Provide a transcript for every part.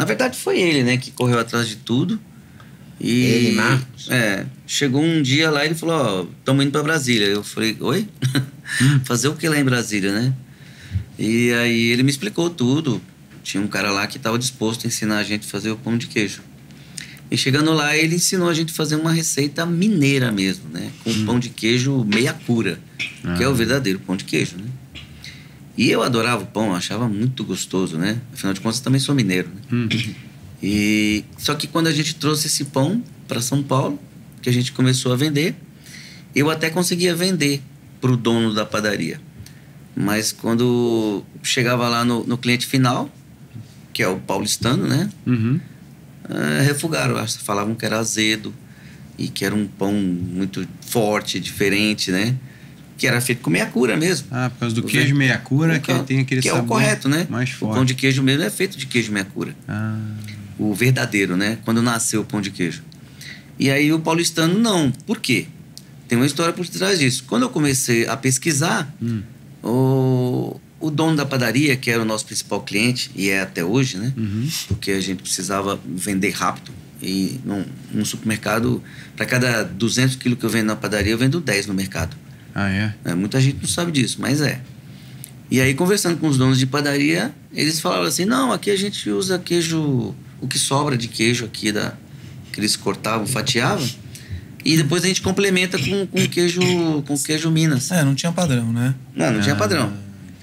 Na verdade, foi ele, né, que correu atrás de tudo. E, ele, Marcos? Chegou um dia lá e ele falou, ó, estamos indo pra Brasília. Eu falei, oi? Fazer o que lá em Brasília, né? E aí ele me explicou tudo. Tinha um cara lá que estava disposto a ensinar a gente a fazer o pão de queijo. E chegando lá, ele ensinou a gente a fazer uma receita mineira mesmo, né? Com pão de queijo meia cura, que é o verdadeiro pão de queijo, né? E eu adorava o pão, eu achava muito gostoso, né? Afinal de contas, eu também sou mineiro, né? E só que quando a gente trouxe esse pão para São Paulo, que a gente começou a vender, eu até conseguia vender para o dono da padaria. Mas quando chegava lá no cliente final, que é o paulistano, né? Refugaram, falavam que era azedo e que era um pão muito forte, diferente, né? Que era feito com meia cura mesmo. Por causa do queijo meia cura, que tem aquele que sabor é o correto, né? Mais forte. O pão de queijo mesmo é feito de queijo meia cura. O verdadeiro, né? Quando nasceu o pão de queijo. E aí o paulistano não. Por quê? Tem uma história por trás disso. Quando eu comecei a pesquisar, o dono da padaria, que era o nosso principal cliente, e é até hoje, né? Porque a gente precisava vender rápido. E num supermercado, para cada 200 quilos que eu vendo na padaria, eu vendo 10 no mercado. Muita gente não sabe disso, mas é. E aí, conversando com os donos de padaria, eles falaram assim, não, aqui a gente usa queijo, o que sobra de queijo aqui, que eles cortavam, fatiavam, e depois a gente complementa com queijo Minas. Não tinha padrão, né? Não tinha padrão.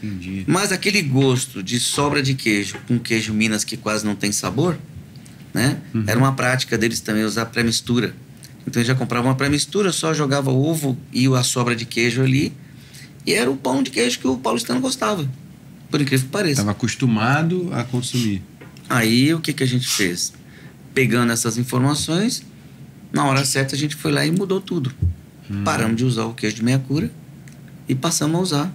Entendi. Mas aquele gosto de sobra de queijo com queijo Minas que quase não tem sabor, né? Era uma prática deles também usar pré-mistura. Então eu já comprava uma pré-mistura, só jogava ovo e a sobra de queijo ali, e era o pão de queijo que o paulistano gostava, por incrível que pareça. Estava acostumado a consumir. Aí o que a gente fez? Pegando essas informações, na hora certa a gente foi lá e mudou tudo. Paramos de usar o queijo de meia cura e passamos a usar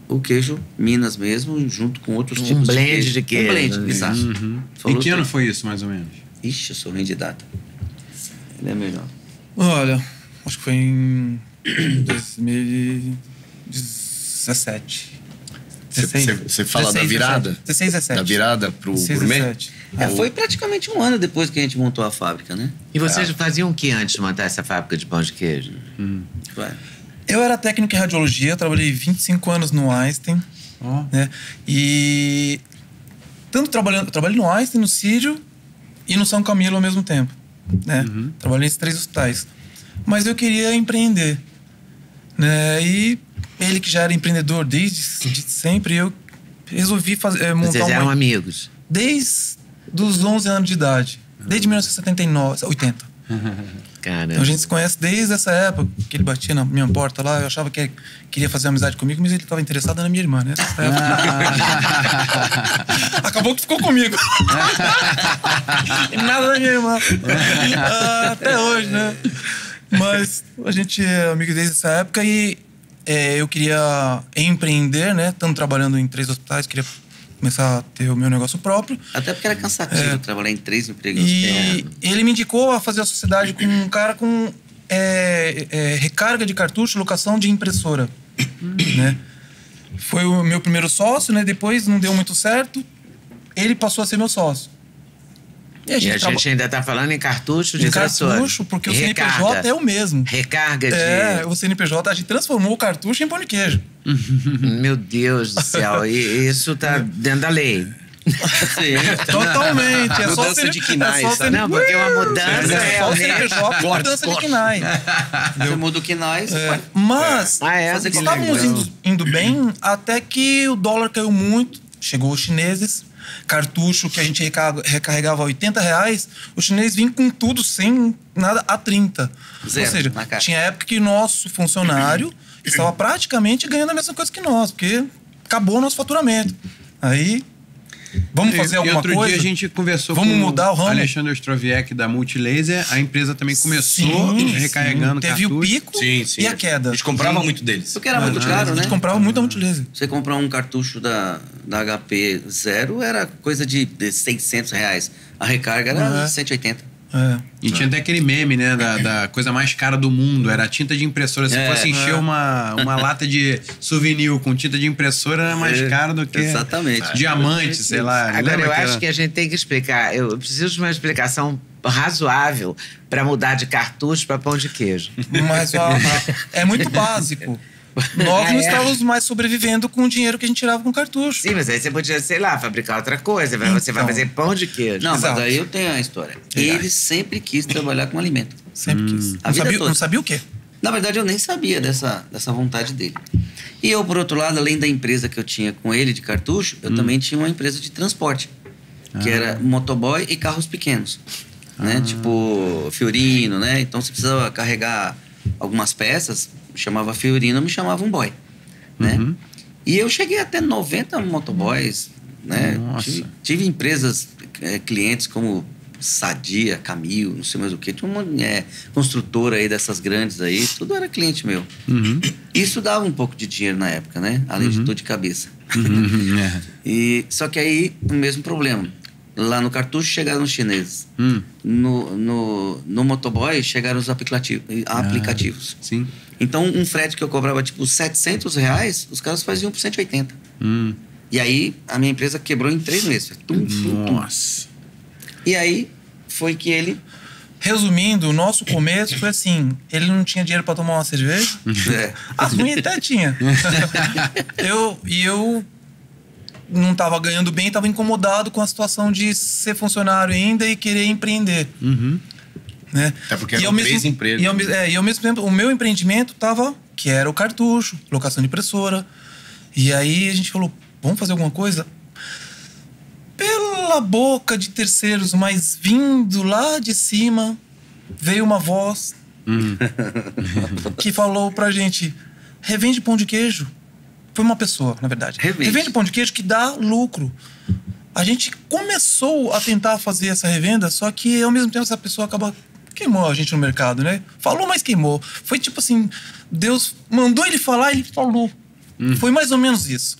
o queijo Minas mesmo, junto com outros tipos de queijo. Um blend, exato. Em que ano foi isso, mais ou menos? Ixi, eu sou ruim de data. Ele é melhor. Olha, acho que foi em 2017. Você fala 16, da virada? 16, 17. Da virada pro gourmet? Foi praticamente um ano depois que a gente montou a fábrica, né? E vocês faziam o que antes de montar essa fábrica de pão de queijo? Eu era técnico em radiologia, trabalhei 25 anos no Einstein, né? E trabalhei no Einstein, no Sírio e no São Camilo ao mesmo tempo, né? Trabalhei nesses 3 hospitais. Mas eu queria empreender, né? E ele que já era empreendedor desde sempre, eu resolvi montar Vocês eram amigos? Desde os 11 anos de idade. Desde 1979, 80. Caramba. Então a gente se conhece desde essa época, que ele batia na minha porta lá. Eu achava que ele queria fazer amizade comigo, mas ele estava interessado na minha irmã, né? Acabou que ficou comigo. Nada da minha irmã. Até hoje, né? Mas a gente é amigo desde essa época e eu queria empreender, né? Estando trabalhando em 3 hospitais, queria começar a ter o meu negócio próprio. Até porque era cansativo trabalhar em 3 empregos. E ele me indicou a fazer a sociedade com um cara com recarga de cartucho, locação de impressora. Né? Foi o meu primeiro sócio, né? Depois não deu muito certo. Ele passou a ser meu sócio. E a gente ainda tá falando em cartucho de impressora. Cartucho, porque o CNPJ é o mesmo. Recarga de... o CNPJ, a gente transformou o cartucho em pão de queijo. Meu Deus do céu, isso tá dentro da lei. Sim. Totalmente. É só mudança de KNAI, Não, porque uma mudança é só o CNPJ, mudança de KNAI. Você muda o KNAI, mas estávamos indo bem até que o dólar caiu muito, chegou os chineses, cartucho que a gente recarregava R$80, o chinês vinha com tudo, sem nada, a 30. Zero, ou seja, tinha época que nosso funcionário estava praticamente ganhando a mesma coisa que nós, porque acabou o nosso faturamento. Aí, vamos fazer alguma coisa? Outro dia a gente conversou com mudar o ramo? Alexandre Ostroviec da Multilaser. A empresa também começou recarregando teve cartucho. o pico e a queda. A gente comprava muito deles. Porque era muito caro, né? A gente comprava muito da Multilaser. Você comprar um cartucho da HP 0 era coisa de R$600. A recarga era 180. E tinha até aquele meme, né? Da coisa mais cara do mundo. Era a tinta de impressora. Se fosse encher uma lata de souvenir com tinta de impressora, era mais caro do que diamante, sei lá. Agora, eu acho que a gente tem que explicar. Eu preciso de uma explicação razoável para mudar de cartucho para pão de queijo. Mas é muito básico. Nós não estávamos mais sobrevivendo com o dinheiro que a gente tirava com cartucho. Sim, mas aí você podia, sei lá, fabricar outra coisa. Você vai fazer pão de queijo. Não, mas aí eu tenho a história. Ele sempre quis trabalhar com alimento. Sempre quis. Não sabia o quê? Na verdade, eu nem sabia dessa vontade dele. E eu, por outro lado, além da empresa que eu tinha com ele de cartucho, eu também tinha uma empresa de transporte. Que era motoboy e carros pequenos. Né? Tipo Fiorino, né? Então, você precisava carregar algumas peças, chamava Fiorino, me chamava um boy. Né? E eu cheguei até 90 motoboys. Né? Tive empresas, clientes como Sadia, Camil, não sei mais o que. Tinha uma construtora aí dessas grandes aí, tudo era cliente meu. Isso dava um pouco de dinheiro na época, né? Além de dor de cabeça. Só que aí, o mesmo problema. Lá no cartucho chegaram os chineses. No motoboy chegaram os aplicativos. Sim. Então, um frete que eu cobrava tipo R$700, os caras faziam por 180. E aí, a minha empresa quebrou em 3 meses. Nossa. E aí, foi que ele... Resumindo, o nosso começo foi assim: ele não tinha dinheiro para tomar uma cerveja. As ruins até tinha. eu não estava ganhando bem, estava incomodado com a situação de ser funcionário ainda e querer empreender. Né? Até porque eram 3 empregos. E ao mesmo tempo, o meu empreendimento estava, que era o cartucho, locação de impressora. E aí a gente falou, vamos fazer alguma coisa? Pela boca de terceiros, mas vindo lá de cima, veio uma voz que falou pra gente, revende pão de queijo. Foi uma pessoa, na verdade. Revende pão de queijo que dá lucro. A gente começou a tentar fazer essa revenda, só que ao mesmo tempo essa pessoa queimou a gente no mercado, né? Falou, mas queimou. Foi tipo assim, Deus mandou ele falar, ele falou. Foi mais ou menos isso.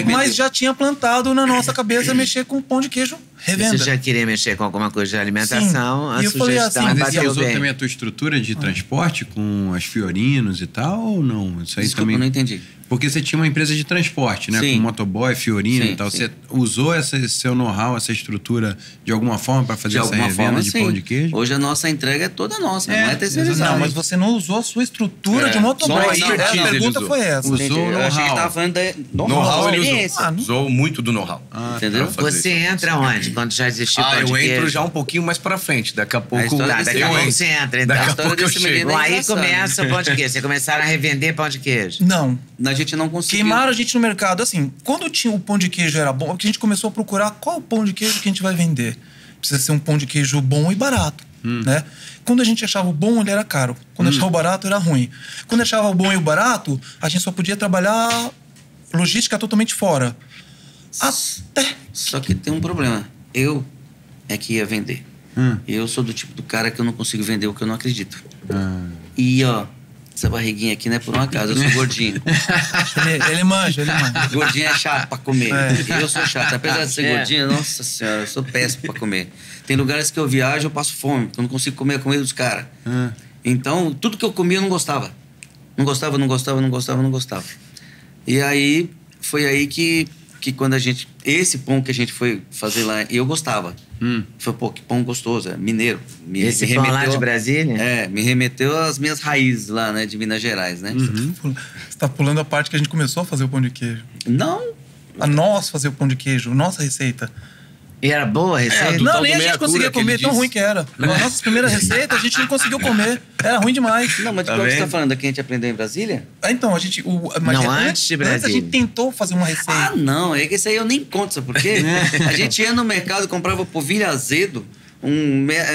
Mas já tinha plantado na nossa cabeça mexer com pão de queijo revenda. Você já queria mexer com alguma coisa de alimentação? Sim. A sugestão Mas você bateu usou bem. também a tua estrutura de transporte com as Fiorinos e tal, ou não? Isso aí Desculpa, também... eu não entendi. Porque você tinha uma empresa de transporte, né? Sim. Com motoboy, Fiorino Sim, e tal. sim. Você usou esse seu know-how, essa estrutura, de alguma forma, para fazer essa revenda de pão de queijo? Hoje a nossa entrega é toda nossa, não é terceirizada. Não, mas você não usou a sua estrutura de motoboy. Só A expertise pergunta ele foi essa. Usou Eu achei que tava falando de Know-how ele experiência. usou muito do know-how. Entendeu? Você entra onde? Quando já existiu pão de eu queijo? entro já um pouquinho mais pra frente. Daqui a pouco história Tá, daqui a pouco você entra, então. Daqui a pouco eu chego. Bom, aí engraçado. começa o pão de queijo. Vocês começaram a revender pão de queijo. Não. A gente não conseguiu. Queimaram a gente no mercado. Assim, quando tinha o pão de queijo era bom, a gente começou a procurar qual pão de queijo que a gente vai vender. Precisa ser um pão de queijo bom e barato, né? Quando a gente achava o bom, ele era caro. Quando achava o barato, era ruim. Quando achava o bom e o barato, a gente só podia trabalhar logística totalmente fora. Até... Só que tem um problema. Eu é que ia vender. Eu sou do tipo do cara que eu não consigo vender o que eu não acredito. E, ó, essa barriguinha aqui não é por um acaso, eu sou gordinho. ele manja. Gordinho é chato pra comer. Eu sou chato. Apesar de ser gordinho, nossa senhora, eu sou péssimo pra comer. Tem lugares que eu viajo, eu passo fome, porque eu não consigo comer a comida dos caras. Então, tudo que eu comia eu não gostava. Não gostava. E aí, foi aí que quando a gente... Esse pão que a gente foi fazer lá, eu gostava. Foi, pô, que pão gostoso, é mineiro. Esse pão lá de Brasília? Me remeteu às minhas raízes lá, né, de Minas Gerais, né? Você tá pulando a parte que a gente começou a fazer o pão de queijo. Não. A nós fazer o pão de queijo, nossa receita. E era boa a receita? Não, nem a gente conseguia comer, tão ruim que era. A nossa primeira receita, a gente não conseguiu comer. Era ruim demais. Não, mas de qual que você tá falando? Da que a gente aprendeu em Brasília? Então, a gente... antes de Brasília. Antes a gente tentou fazer uma receita. Ah, não. É que isso aí eu nem conto, sabe por quê? A gente ia no mercado, comprava polvilho azedo,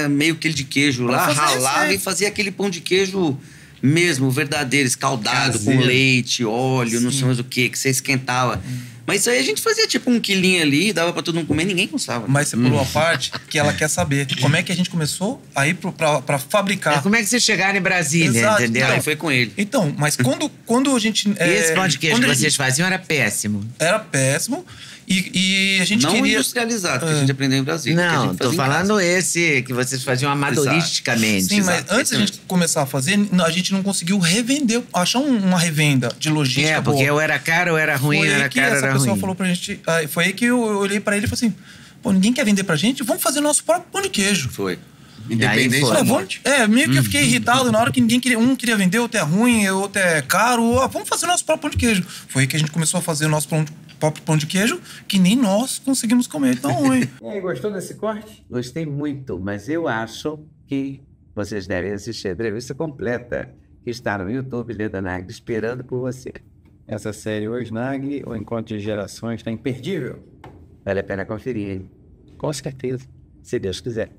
meio quilo de queijo lá, ralava e fazia aquele pão de queijo mesmo, verdadeiro, escaldado, com leite, óleo, não sei mais o que você esquentava. Mas isso aí a gente fazia tipo 1 quilinho ali, dava pra todo mundo comer, ninguém gostava. Mas você pulou a parte que ela quer saber. Como é que a gente começou a ir pra fabricar. Como é que vocês chegaram em Brasília, Exato. entendeu? Aí foi com ele. Então, mas quando a gente... E esse pão de queijo que vocês faziam era péssimo. Era péssimo. E a gente não queria... industrializado, que a gente aprendeu em Brasília. Não, tô falando esse que vocês faziam amadoristicamente. Sim, mas antes da gente começar a fazer, a gente não conseguiu revender, achar uma revenda de logística. Porque ou era caro ou era ruim, era caro ou era ruim. Essa pessoa falou pra gente... Foi aí que eu olhei pra ele e falei assim, pô, ninguém quer vender pra gente? Vamos fazer nosso próprio pão de queijo. Foi. Independente da morte. Meio que eu fiquei irritado na hora que ninguém queria... Um queria vender, outro é ruim, outro é caro. Vamos fazer nosso próprio pão de queijo. Foi aí que a gente começou a fazer o nosso próprio pão de queijo, que nem nós conseguimos comer tão ruim. E aí, gostou desse corte? Gostei muito, mas eu acho que vocês devem assistir a entrevista completa, que está no YouTube, Leda Nagli, esperando por você. Essa série Hoje Nagli, o Encontro de Gerações, está imperdível. Vale a pena conferir, hein? Com certeza, se Deus quiser.